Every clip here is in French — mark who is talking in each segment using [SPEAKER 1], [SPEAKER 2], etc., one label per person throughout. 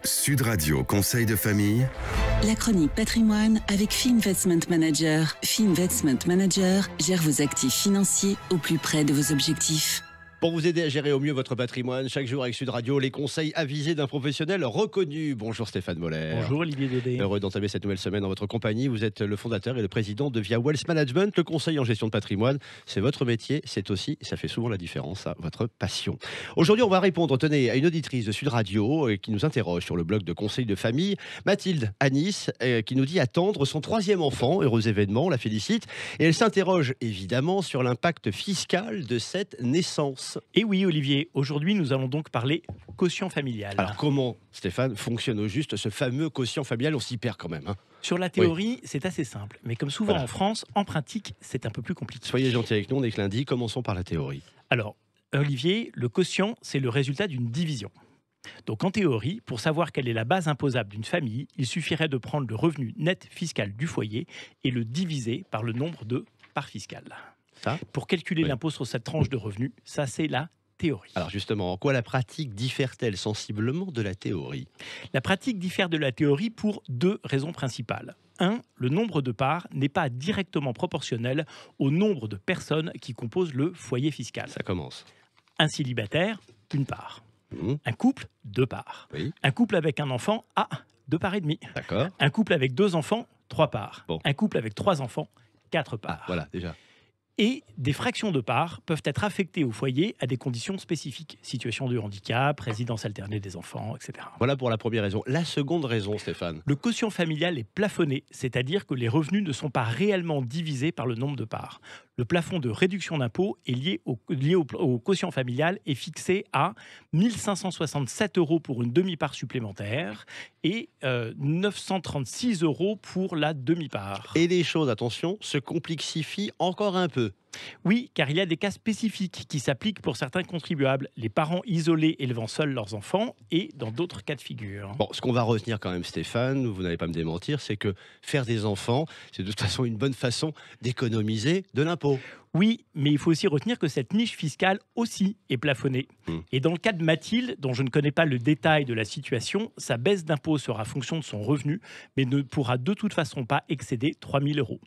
[SPEAKER 1] Sud Radio Conseil de famille.
[SPEAKER 2] La chronique patrimoine avec Fee Investment Manager. Fee Investment Manager gère vos actifs financiers au plus près de vos objectifs.
[SPEAKER 3] Pour vous aider à gérer au mieux votre patrimoine, chaque jour avec Sud Radio, les conseils avisés d'un professionnel reconnu. Bonjour Stéphane Moller.
[SPEAKER 4] Bonjour Olivier Dédé.
[SPEAKER 3] Heureux d'entamer cette nouvelle semaine en votre compagnie. Vous êtes le fondateur et le président de Via Wealth Management, le conseil en gestion de patrimoine. C'est votre métier, c'est aussi, ça fait souvent la différence, ça, votre passion. Aujourd'hui, on va répondre, tenez, à une auditrice de Sud Radio qui nous interroge sur le blog de conseil de famille, Mathilde à Nice, qui nous dit attendre son 3e enfant. Heureux événement, on la félicite. Et elle s'interroge évidemment sur l'impact fiscal de cette naissance.
[SPEAKER 4] Et oui Olivier, aujourd'hui nous allons donc parler quotient familial.
[SPEAKER 3] Alors comment, Stéphane, fonctionne au juste ce fameux quotient familial? On s'y perd quand même.
[SPEAKER 4] Sur la théorie, c'est assez simple. Mais comme souvent en France, en pratique, c'est un peu plus compliqué.
[SPEAKER 3] Soyez gentil avec nous, on est que lundi. Commençons par la théorie.
[SPEAKER 4] Alors, Olivier, le quotient, c'est le résultat d'une division. Donc en théorie, pour savoir quelle est la base imposable d'une famille, il suffirait de prendre le revenu net fiscal du foyer et le diviser par le nombre de parts fiscales. Ça, pour calculer l'impôt sur cette tranche de revenus, ça c'est la théorie.
[SPEAKER 3] Alors justement, en quoi la pratique diffère-t-elle sensiblement de la théorie?
[SPEAKER 4] La pratique diffère de la théorie pour 2 raisons principales. 1. Le nombre de parts n'est pas directement proportionnel au nombre de personnes qui composent le foyer fiscal.
[SPEAKER 3] Ça commence.
[SPEAKER 4] Un célibataire, 1 part. Un couple, 2 parts.
[SPEAKER 3] Oui.
[SPEAKER 4] Un couple avec un enfant, 2 parts et demie.
[SPEAKER 3] D'accord.
[SPEAKER 4] Un couple avec 2 enfants, 3 parts.
[SPEAKER 3] Bon.
[SPEAKER 4] Un couple avec 3 enfants, 4 parts.
[SPEAKER 3] Voilà, déjà.
[SPEAKER 4] Et des fractions de parts peuvent être affectées au foyer à des conditions spécifiques. Situation de handicap, résidence alternée des enfants, etc.
[SPEAKER 3] Voilà pour la première raison. La seconde raison, Stéphane?
[SPEAKER 4] Le quotient familial est plafonné, c'est-à-dire que les revenus ne sont pas réellement divisés par le nombre de parts. Le plafond de réduction d'impôt est lié au quotient familial est fixé à 1 567 € pour une demi-part supplémentaire et 936 € pour la demi-part.
[SPEAKER 3] Et les choses, attention, se complexifient encore un peu.
[SPEAKER 4] Oui, car il y a des cas spécifiques qui s'appliquent pour certains contribuables, les parents isolés élevant seuls leurs enfants et dans d'autres cas de figure.
[SPEAKER 3] Bon, ce qu'on va retenir quand même, Stéphane, vous n'allez pas me démentir, c'est que faire des enfants, c'est de toute façon une bonne façon d'économiser de l'impôt.
[SPEAKER 4] Oui, mais il faut aussi retenir que cette niche fiscale aussi est plafonnée. Et dans le cas de Mathilde, dont je ne connais pas le détail de la situation, sa baisse d'impôt sera fonction de son revenu, mais ne pourra de toute façon pas excéder 3 000 €.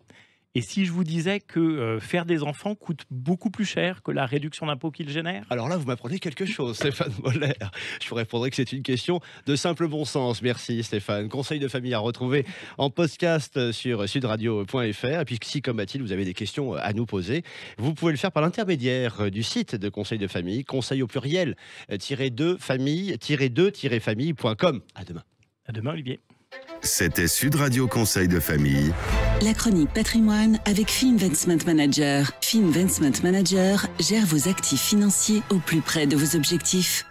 [SPEAKER 4] Et si je vous disais que faire des enfants coûte beaucoup plus cher que la réduction d'impôt qu'il génère?
[SPEAKER 3] Alors là, vous m'apprenez quelque chose, Stéphane Moller. Je vous répondrai que c'est une question de simple bon sens. Merci Stéphane. Conseil de famille à retrouver en podcast sur sudradio.fr. Et puis si, comme Mathilde, vous avez des questions à nous poser, vous pouvez le faire par l'intermédiaire du site de Conseil de famille, conseil au pluriel, -2 famille-famille.com. À demain.
[SPEAKER 4] À demain, Olivier.
[SPEAKER 1] C'était Sud Radio Conseil de famille.
[SPEAKER 2] La chronique patrimoine avec Fee Investment Manager. Fee Investment Manager gère vos actifs financiers au plus près de vos objectifs.